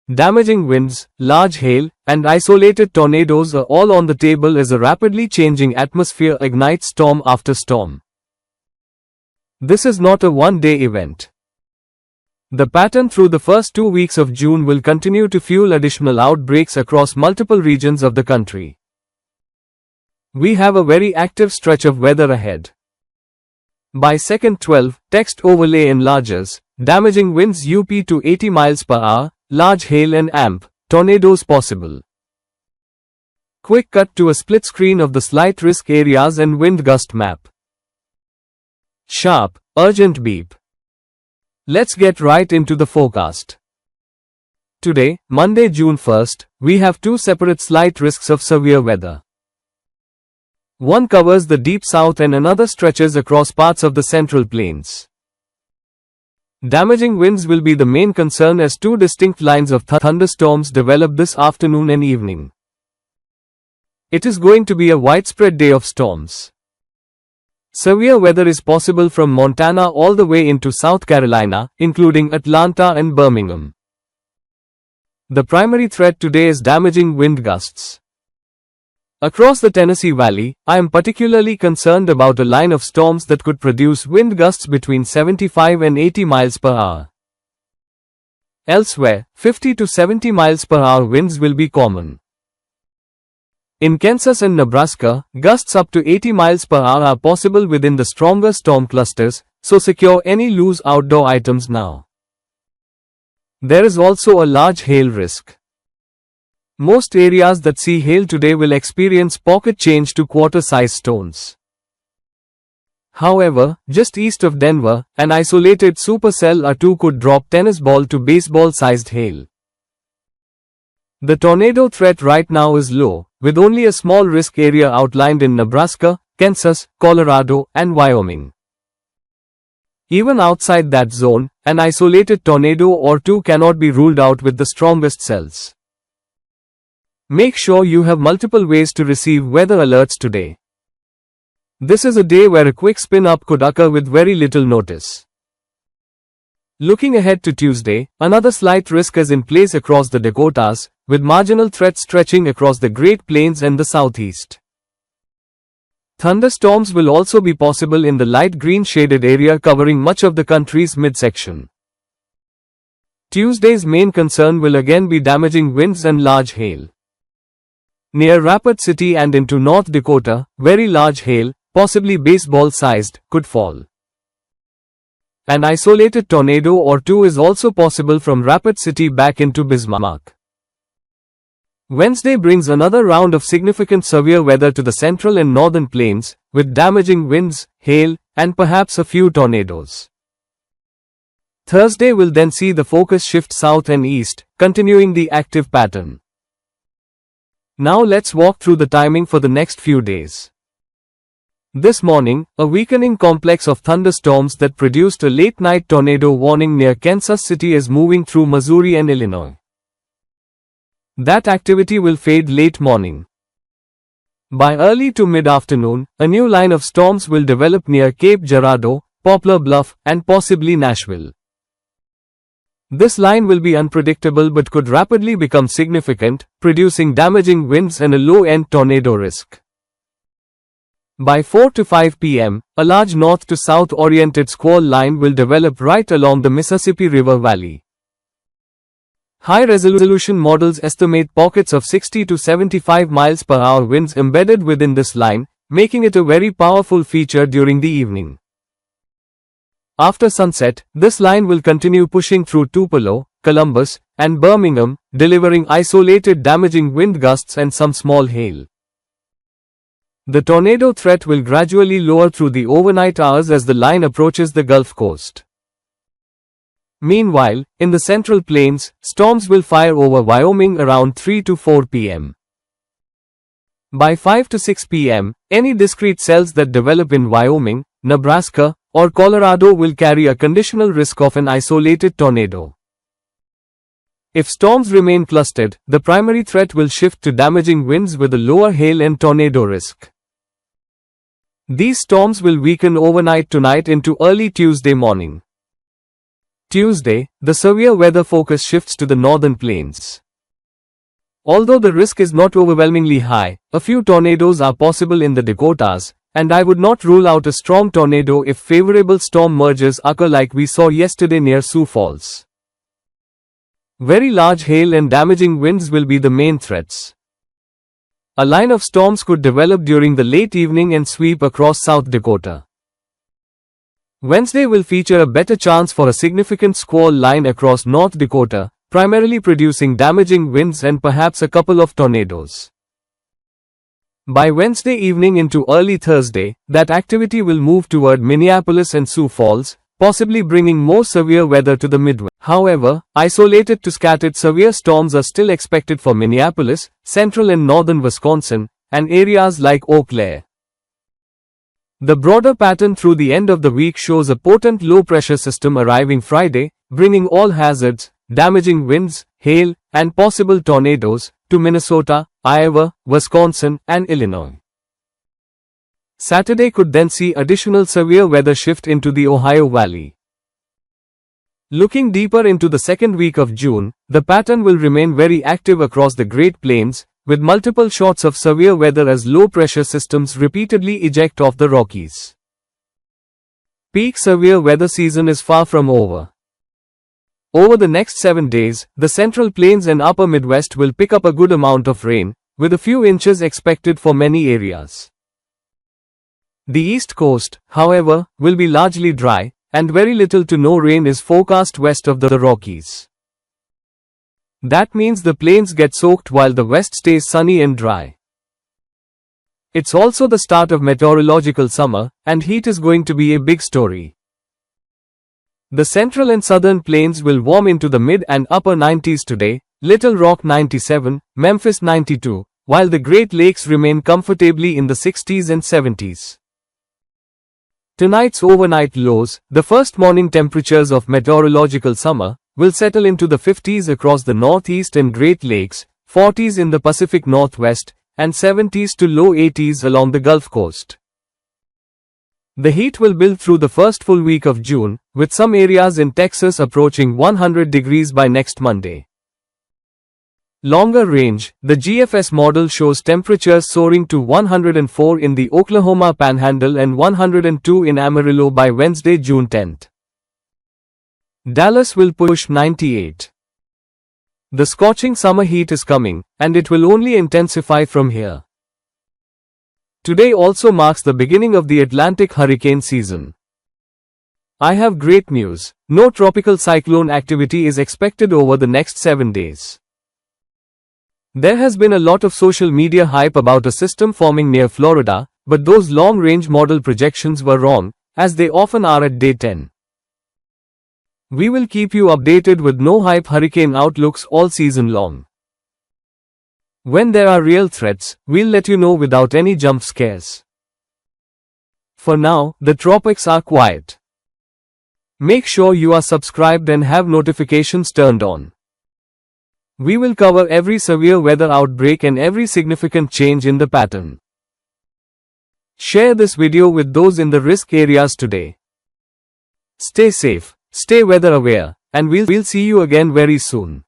Damaging winds, large hail, and isolated tornadoes are all on the table as a rapidly changing atmosphere ignites storm after storm. This is not a one-day event. The pattern through the first 2 weeks of June will continue to fuel additional outbreaks across multiple regions of the country. We have a very active stretch of weather ahead. By second 12, text overlay enlarges, damaging winds UP to 80 miles per hour, large hail and amp, tornadoes possible. Quick cut to a split screen of the slight risk areas and wind gust map. Sharp, urgent beep. Let's get right into the forecast. Today, Monday, June 1st, we have two separate slight risks of severe weather. One covers the deep south and another stretches across parts of the central plains. Damaging winds will be the main concern as two distinct lines of thunderstorms develop this afternoon and evening. It is going to be a widespread day of storms. Severe weather is possible from Montana all the way into South Carolina, including Atlanta and Birmingham. The primary threat today is damaging wind gusts. Across the Tennessee Valley, I am particularly concerned about a line of storms that could produce wind gusts between 75 and 80 miles per hour. Elsewhere, 50 to 70 miles per hour winds will be common. In Kansas and Nebraska, gusts up to 80 miles per hour are possible within the stronger storm clusters, so secure any loose outdoor items now. There is also a large hail risk. Most areas that see hail today will experience pocket change to quarter-size stones. However, just east of Denver, an isolated supercell or two could drop tennis ball to baseball-sized hail. The tornado threat right now is low, with only a small risk area outlined in Nebraska, Kansas, Colorado, and Wyoming. Even outside that zone, an isolated tornado or two cannot be ruled out with the strongest cells. Make sure you have multiple ways to receive weather alerts today. This is a day where a quick spin-up could occur with very little notice. Looking ahead to Tuesday, another slight risk is in place across the Dakotas, with marginal threat stretching across the Great Plains and the southeast. Thunderstorms will also be possible in the light green shaded area covering much of the country's midsection. Tuesday's main concern will again be damaging winds and large hail. Near Rapid City and into North Dakota, very large hail, possibly baseball-sized, could fall. An isolated tornado or two is also possible from Rapid City back into Bismarck. Wednesday brings another round of significant severe weather to the central and northern plains, with damaging winds, hail, and perhaps a few tornadoes. Thursday will then see the focus shift south and east, continuing the active pattern. Now let's walk through the timing for the next few days. This morning, a weakening complex of thunderstorms that produced a late-night tornado warning near Kansas City is moving through Missouri and Illinois. That activity will fade late morning. By early to mid-afternoon, a new line of storms will develop near Cape Girardeau, Poplar Bluff, and possibly Nashville. This line will be unpredictable but could rapidly become significant, producing damaging winds and a low-end tornado risk. By 4 to 5 p.m., a large north to south oriented squall line will develop right along the Mississippi River Valley. High-resolution models estimate pockets of 60 to 75 miles per hour winds embedded within this line, making it a very powerful feature during the evening. After sunset, this line will continue pushing through Tupelo, Columbus, and Birmingham, delivering isolated damaging wind gusts and some small hail. The tornado threat will gradually lower through the overnight hours as the line approaches the Gulf Coast. Meanwhile, in the Central Plains, storms will fire over Wyoming around 3 to 4 p.m. By 5 to 6 p.m., any discrete cells that develop in Wyoming, Nebraska, or Colorado will carry a conditional risk of an isolated tornado. If storms remain clustered, the primary threat will shift to damaging winds with a lower hail and tornado risk. These storms will weaken overnight tonight into early Tuesday morning. Tuesday, the severe weather focus shifts to the northern plains. Although the risk is not overwhelmingly high, a few tornadoes are possible in the Dakotas, and I would not rule out a strong tornado if favorable storm mergers occur like we saw yesterday near Sioux Falls. Very large hail and damaging winds will be the main threats. A line of storms could develop during the late evening and sweep across South Dakota. Wednesday will feature a better chance for a significant squall line across North Dakota, primarily producing damaging winds and perhaps a couple of tornadoes. By Wednesday evening into early Thursday, that activity will move toward Minneapolis and Sioux Falls, possibly bringing more severe weather to the Midwest. However, isolated to scattered severe storms are still expected for Minneapolis, central and northern Wisconsin, and areas like Eau Claire. The broader pattern through the end of the week shows a potent low-pressure system arriving Friday, bringing all hazards, damaging winds, hail, and possible tornadoes, to Minnesota, Iowa, Wisconsin, and Illinois. Saturday could then see additional severe weather shift into the Ohio Valley. Looking deeper into the second week of June, the pattern will remain very active across the Great Plains, with multiple shots of severe weather as low-pressure systems repeatedly eject off the Rockies. Peak severe weather season is far from over. Over the next 7 days, the Central Plains and Upper Midwest will pick up a good amount of rain, with a few inches expected for many areas. The East Coast, however, will be largely dry, and very little to no rain is forecast west of the Rockies. That means the plains get soaked while the west stays sunny and dry. It's also the start of meteorological summer, and heat is going to be a big story. The central and southern plains will warm into the mid and upper 90s today, Little Rock 97, Memphis 92, while the Great Lakes remain comfortably in the 60s and 70s. Tonight's overnight lows, the first morning temperatures of meteorological summer, will settle into the 50s across the Northeast and Great Lakes, 40s in the Pacific Northwest, and 70s to low 80s along the Gulf Coast. The heat will build through the first full week of June, with some areas in Texas approaching 100 degrees by next Monday. Longer range, the GFS model shows temperatures soaring to 104 in the Oklahoma Panhandle and 102 in Amarillo by Wednesday, June 10. Dallas will push 98. The scorching summer heat is coming, and it will only intensify from here. Today also marks the beginning of the Atlantic hurricane season. I have great news. No tropical cyclone activity is expected over the next 7 days. There has been a lot of social media hype about a system forming near Florida, but those long-range model projections were wrong, as they often are at day 10. We will keep you updated with no-hype hurricane outlooks all season long. When there are real threats, we'll let you know without any jump scares. For now, the tropics are quiet. Make sure you are subscribed and have notifications turned on. We will cover every severe weather outbreak and every significant change in the pattern. Share this video with those in the risk areas today. Stay safe, stay weather aware, and we'll see you again very soon.